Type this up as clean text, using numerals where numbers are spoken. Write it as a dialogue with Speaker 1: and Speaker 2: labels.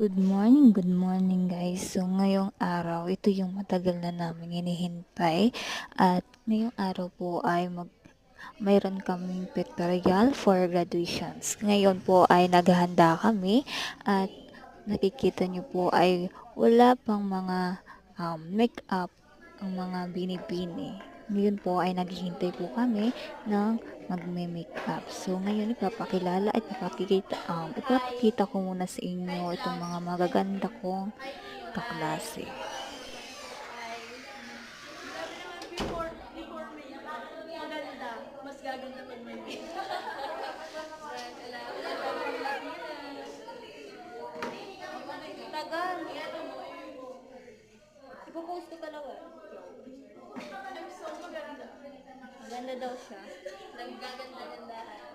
Speaker 1: Good morning guys. So ngayong araw, ito yung matagal na namin hinihintay at ngayong araw po ay mayroon kaming pictorial for graduations. Ngayon po ay naghahanda kami at nakikita nyo po ay wala pang mga make-up ang mga binibini. Ngayon po ay naghihintay po kami ng magme-makeup. So ngayon ipapakilala at ipapakita ko muna sa inyo itong mga magaganda kong kaklase.
Speaker 2: Mas gaganda pag may tagal. Ipo-post ko talaga. Maganda daw siya. Nagaganda-gandahan.